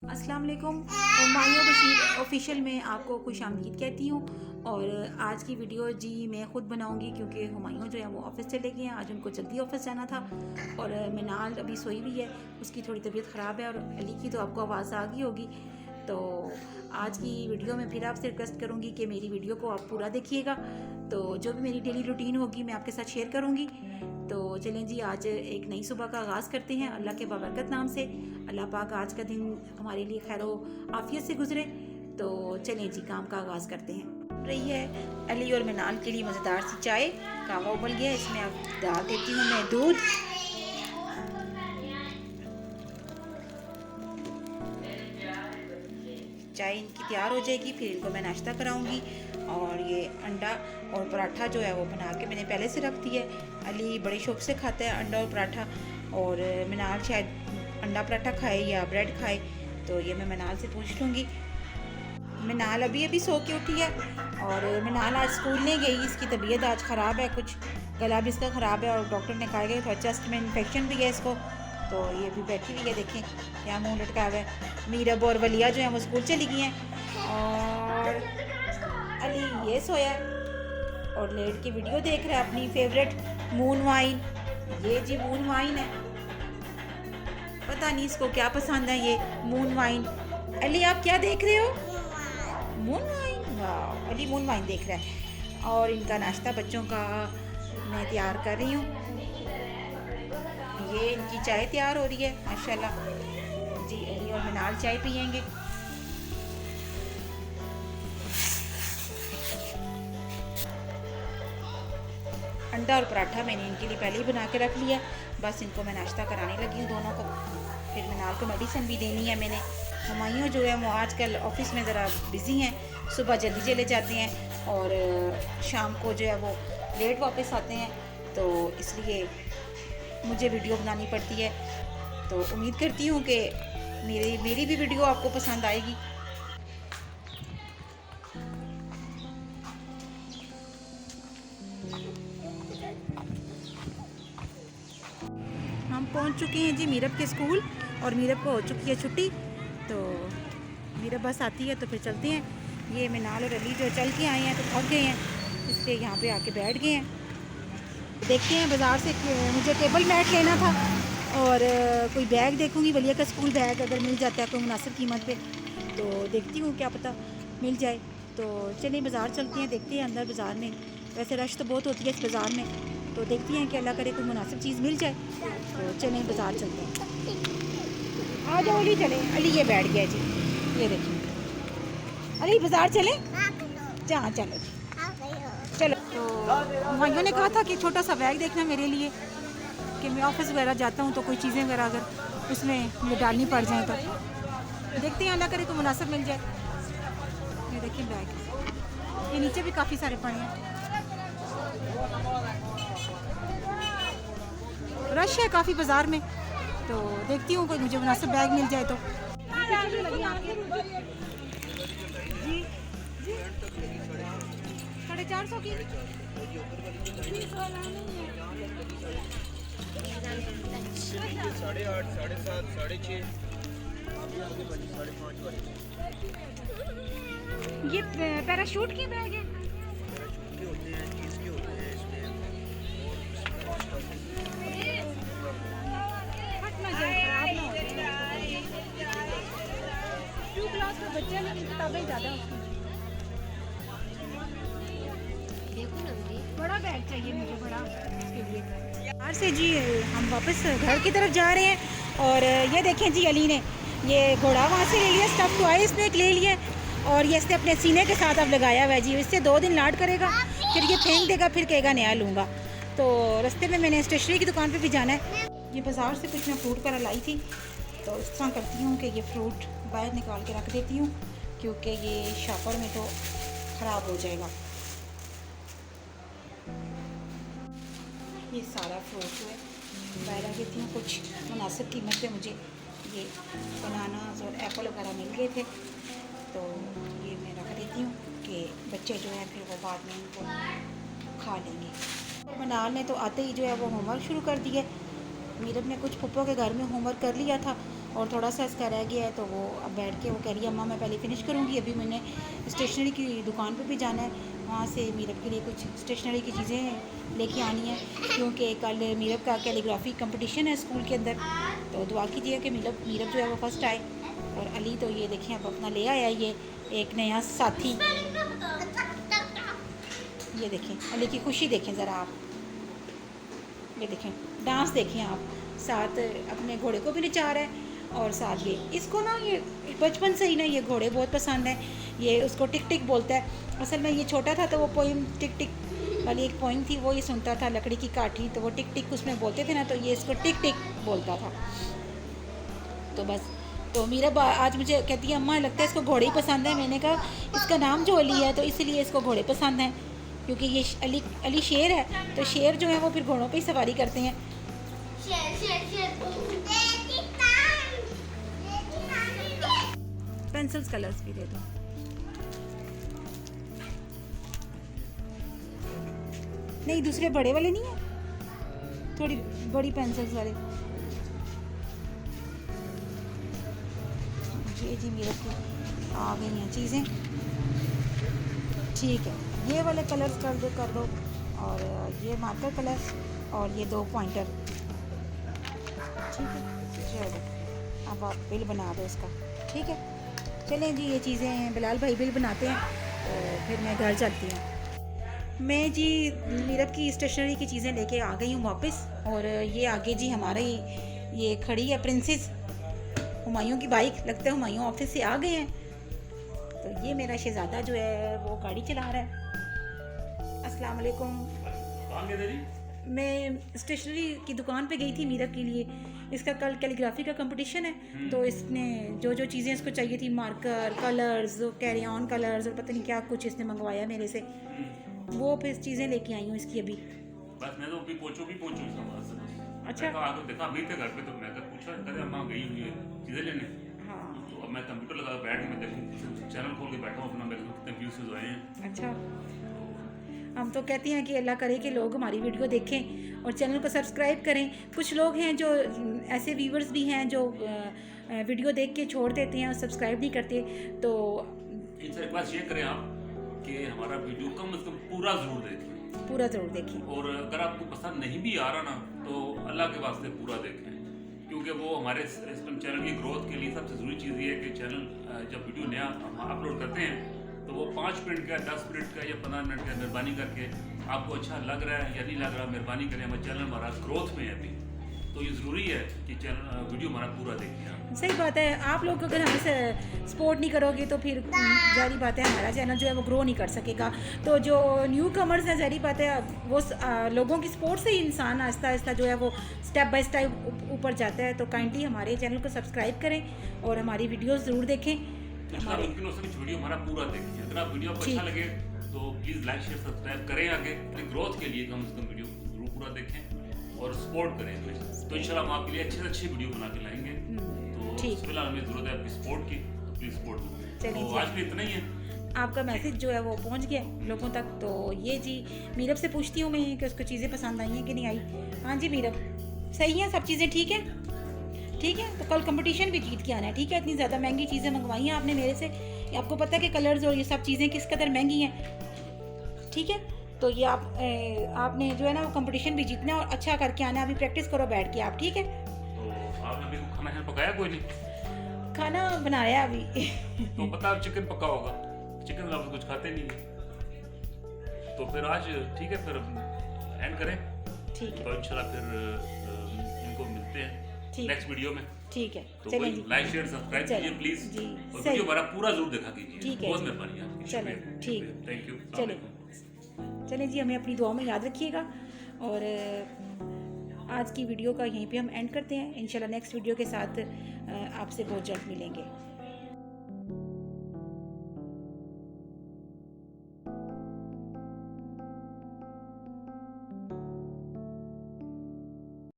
अस्सलाम वालेकुम। हुमायूं बशीर ऑफिशियल में आपको खुशामदीद कहती हूँ। और आज की वीडियो जी मैं ख़ुद बनाऊँगी क्योंकि हुमायूं जो है वो ऑफ़िस चले गए हैं। आज उनको जल्दी ऑफ़िस जाना था और मिनाल अभी सोई हुई है, उसकी थोड़ी तबीयत ख़राब है और अली की तो आपको आवाज़ आ गई होगी। तो आज की वीडियो में फिर आपसे रिक्वेस्ट करूँगी कि मेरी वीडियो को आप पूरा देखिएगा। तो जो भी मेरी डेली रूटीन होगी मैं आपके साथ शेयर करूँगी। तो चलें जी, आज एक नई सुबह का आगाज़ करते हैं अल्लाह के बाबरकत नाम से। अल्लाह पाक आज का दिन हमारे लिए खैर आफियत से गुजरे। तो चलें जी, काम का आगाज़ करते हैं। रही है अली और मिनाल के लिए मज़ेदार सी चाय। कावा उबल गया, इसमें अब डाल देती हूँ मैं दूध। चाय इनकी तैयार हो जाएगी, फिर इनको मैं नाश्ता कराऊंगी। और ये अंडा और पराठा जो है वो बना के मैंने पहले से रख दिया है। अली बड़े शौक से खाता है अंडा और पराठा, और मिनाल शायद अंडा पराठा खाए या ब्रेड खाए, तो ये मैं मिनाल से पूछ लूँगी। मिनाल अभी अभी सो के उठी है और मिनाल आज स्कूल नहीं गई। इसकी तबीयत आज ख़राब है, कुछ गला भी इसका ख़राब है और डॉक्टर ने कहा है कि चेस्ट में इन्फेक्शन भी है इसको। तो ये भी बैठी हुई है, देखें क्या मुंह लटका हुआ है। मीरब और वलिया जो है वो स्कूल चली गई हैं और अली ये सोया है और लेट के वीडियो देख रहा है अपनी फेवरेट मून वाइन। ये जी मून वाइन है, पता नहीं इसको क्या पसंद है ये मून वाइन। अली आप क्या देख रहे हो? Moon wine. वाह, अली मून वाइन देख रहा है। और इनका नाश्ता बच्चों का मैं तैयार कर रही हूँ। ये इनकी चाय तैयार हो रही है माशाल्लाह जी। अली और मिनाल चाय पियेंगे। अंडा और पराठा मैंने इनके लिए पहले ही बना के रख लिया, बस इनको मैं नाश्ता कराने लगी हूँ दोनों को। फिर मिनाल को मेडिसिन भी देनी है मैंने। हुमायूं जो है वो आजकल ऑफिस में ज़रा बिज़ी हैं, सुबह जल्दी चले जाते हैं और शाम को जो है वो लेट वापस आते हैं, तो इसलिए मुझे वीडियो बनानी पड़ती है। तो उम्मीद करती हूँ कि मेरी भी वीडियो आपको पसंद आएगी। हम पहुँच चुके हैं जी मीरब के स्कूल और मीरब को हो चुकी है छुट्टी। तो मीरब बस आती है तो फिर चलते हैं। ये मिनाल और अली जो चल के आए हैं तो थक गए हैं, इसलिए यहाँ पे आके बैठ गए हैं। देखते हैं बाज़ार से मुझे टेबल मैट लेना था और कोई बैग देखूँगी, वलिया का स्कूल बैग अगर मिल जाता है कोई मुनासिब कीमत पे तो देखती हूँ, क्या पता मिल जाए। तो चलिए बाज़ार चलते हैं, देखते हैं अंदर बाज़ार में। वैसे रश तो बहुत होती है इस बाज़ार में, तो देखती हैं कि अल्लाह करे कोई मुनासिब चीज़ मिल जाए। तो चलें बाज़ार चलते हैं। आ जाओ अली, चलें। अली ये बैठ गया जी, ये देखिए। अली बाज़ार चलें? जहाँ चलो चलो। तो भाइयों ने कहा था कि छोटा सा बैग देखना मेरे लिए, कि मैं ऑफिस वगैरह जाता हूँ तो कोई चीज़ें वगैरह अगर उसमें मुझे डालनी पड़ जाए तो देखते हैं अल्लाह करे तो मुनासिब मिल जाए। ये देखिए बैग, ये नीचे भी काफ़ी सारे पड़े हैं। रश है काफ़ी बाज़ार में, तो देखती हूँ कोई मुझे मुनासिब बैग मिल जाए तो। जी 450 की साढ़े 8, साढ़े 7, साढ़े 6, साढ़े 5 वाले। ये पैराशूट के बैग है। पैराशूट के होते हैं, चीज़ के होते हैं इसमें। फट ना जाए, खराब ना हो जाए। 2 क्लास का बच्चा, लेकिन किताबें ज़्यादा उसमें। बड़ा बैग चाहिए मुझे, बड़ा इसके लिए। बाहर से जी हम वापस घर की तरफ जा रहे हैं और ये देखें जी, अली ने ये घोड़ा वहाँ से ले लिया, स्टफ टॉय इसने एक ले लिया और ये इसने अपने सीने के साथ अब लगाया हुआ है जी। इससे 2 दिन लाड करेगा, फिर ये फेंक देगा, फिर कहेगा नया लूँगा। तो रास्ते में मैंने स्टेशनरी की दुकान पे भी जाना है। ये बाज़ार से कुछ मैं फ्रूट वगैरह लाई थी, तो इस तरह करती हूँ कि ये फ्रूट बाहर निकाल के रख देती हूँ क्योंकि ये शॉपर में तो ख़राब हो जाएगा। ये सारा फ्रूट जो है बाहर रख देती हूँ। कुछ मुनासिब कीमत पे मुझे ये बनानास और एप्पल वगैरह मिल गए थे, तो ये मैं रख देती हूँ कि बच्चे जो हैं फिर वो बाद में इनको खा लेंगे। और मिनाल ने तो आते ही जो है वो होमवर्क शुरू कर दिया। मीरब ने कुछ पप्पो के घर में होमवर्क कर लिया था और थोड़ा सा इसका रह गया है, तो वो अब बैठ के वो कह रही है अम्मा मैं पहले फ़िनिश करूँगी, अभी मैंने स्टेशनरी की दुकान पे भी जाना है, वहाँ से मीरब के लिए कुछ स्टेशनरी की चीज़ें लेके आनी है, क्योंकि कल मीरब का कैलीग्राफी कंपटीशन है स्कूल के अंदर। तो दुआ कीजिए कि मीरब जो है वो फर्स्ट आए। और अली तो ये देखें अब अपना ले आया ये एक नया साथी, ये देखें अली की खुशी देखें ज़रा आप, ये देखें डांस देखें आप, साथ अपने घोड़े को भी नचा रहा है और साथ ये इसको ना ये बचपन से ही ना ये घोड़े बहुत पसंद है, ये उसको टिक टिक बोलता है। असल में ये छोटा था तो वो पोइम टिक टिक वाली एक पोइम थी, वो ये सुनता था लकड़ी की काठी, तो वो टिक टिक उसमें बोलते थे ना, तो ये इसको टिक टिक बोलता था। तो बस तो मीरा आज मुझे कहती है अम्मा लगता है इसको घोड़े ही पसंद है। मैंने कहा इसका नाम जो अली है तो इसलिए इसको घोड़े पसंद हैं, क्योंकि ये अली शेर है, तो शेर जो है वो फिर घोड़ों पे ही सवारी करते हैं। पेंसिल्स कलर्स भी दे दो। नहीं दूसरे बड़े वाले नहीं है, थोड़ी बड़ी पेंसिल्स वाले। ये जी मेरे को आ गई हैं चीज़ें, ठीक है ये वाले कलर्स कर दो और ये मार्कर कलर और ये 2 पॉइंटर, ठीक है चलो अब आप बिल बना दो इसका, ठीक है। चलें जी ये चीज़ें बिलाल भाई बिल बनाते हैं, तो फिर मैं घर चलती हूँ। मैं जी मीरब की स्टेशनरी की चीज़ें लेके आ गई हूँ वापस, और ये आगे जी हमारे ये खड़ी है प्रिंसेस हुमायूं की बाइक, लगता है हुमायूं ऑफिस से आ गए हैं। तो ये मेरा शहज़ादा जो है वो गाड़ी चला रहा है। अस्सलाम वालेकुम। मैं स्टेशनरी की दुकान पे गई थी मीरब के लिए, इसका कल कैलीग्राफी का कंपटीशन है, तो इसने जो जो चीज़ें इसको चाहिए थी marker colours carry on colours और पता नहीं क्या कुछ इसने मंगवाया मेरे से, वो फिर चीज़ें लेके आई हूँ इसकी अभी। बस मैं तो अभी पहुंचू अच्छा देखा अभी तक घर पे, तो मैं पूछा अरे अम्मा गई हुई है चीज़ें लेने। हाँ तो अब मैं कंप्यूटर लगा बैठ के मैं देखूँ चैनल खोल के बैठा हूँ अपना, मेरे कितने व्यूज़ आए हैं। अच्छा हम तो कहते हैं कि अल्लाह करे कि लोग हमारी वीडियो देखें और चैनल को सब्सक्राइब करें। कुछ लोग हैं जो ऐसे व्यूवर्स भी हैं जो वीडियो देख के छोड़ देते हैं और सब्सक्राइब नहीं करते, तो इनसे रिक्वेस्ट ये करें आप कि हमारा वीडियो कम से कम पूरा ज़रूर देखें, पूरा ज़रूर देखें। और अगर आपको पसंद नहीं भी आ रहा ना तो अल्लाह के वास्ते पूरा देखें, क्योंकि वो हमारे चैनल की ग्रोथ के लिए सबसे ज़रूरी चीज़ ये है कि चैनल जब वीडियो नया हम अपलोड करते हैं तो वो 5 मिनट का 10 मिनट का या 15 मिनट का मेहरबानी करके आपको अच्छा लग रहा है या नहीं लग रहा, मेहरबानी करें, हमारा चैनल हमारा ग्रोथ में है अभी, तो ये ज़रूरी है कि चैनल वीडियो हमारा पूरा देखें आप। सही बात है, आप लोग अगर हमें सपोर्ट नहीं करोगे तो फिर जारी बात है हमारा चैनल जो है वो ग्रो नहीं कर सकेगा। तो जो न्यू कमर्स हैं जारी बात है वो लोगों की सपोर्ट से ही इंसान आहिस्ता आहिस्ता जो है वो स्टेप बाय स्टेप ऊपर जाता है। तो काइंडली हमारे चैनल को सब्सक्राइब करें और हमारी वीडियोस ज़रूर देखें। जितना मुमकिन हो सके वीडियो हमारा पूरा देखें, अगर आप वीडियो आपको अच्छा लगे तो प्लीज़ लाइक शेयर सब्सक्राइब करें, आगे अपनी ग्रोथ के लिए कम से कम वीडियो जरूर पूरा देखें और सपोर्ट करें। तो इंशाल्लाह हम आपके लिए अच्छे से अच्छी वीडियो बना के लाएंगे। तो फिलहाल हमें ज़रूरत है आपकी सपोर्ट की, तो प्लीज़ सपोर्ट करें। तो आज भी इतना ही है। आपका मैसेज जो है वो पहुंच गया लोगों तक। तो ये जी मीरब से पूछती हूँ मैं कि उसको चीज़ें पसंद आई हैं कि नहीं आई। हाँ जी मीरब सही है, सब चीज़ें ठीक है, ठीक है। तो कल कंपटीशन भी जीत के आना है, ठीक है। इतनी ज़्यादा महंगी चीज़ें मंगवाई हैं आपने मेरे से, आपको पता है कि कलर्स और ये सब चीज़ें किस कदर महंगी हैं, ठीक है। तो ये आपने जो है ना वो कंपटीशन भी जीतना है और अच्छा करके आना है। अभी प्रैक्टिस करो बैठ के आप, ठीक है। तो आपने अभी खाना पकाया कोई नहीं? खाना बनाया अभी तो पता है चिकन पका होगा, चिकन आप कुछ खाते नहीं है, तो फिर आज ठीक है फिर एंड करें, ठीक है। तो इंशाल्लाह फिर इनको मिलते हैं नेक्स्ट वीडियो में, ठीक है। तो चलें जी, लाइक शेयर सब्सक्राइब कीजिए प्लीज जी, और वीडियो हमारा पूरा जरूर देखा कीजिए, ठीक है, बहुत मेहरबानी आपकी। चलें ठीक, थैंक यू। चलें जी, हमें अपनी दुआ में याद रखिएगा। और आज की वीडियो का यहीं पे हम एंड करते हैं। इंशाल्लाह नेक्स्ट वीडियो के साथ आपसे बहुत जल्द मिलेंगे।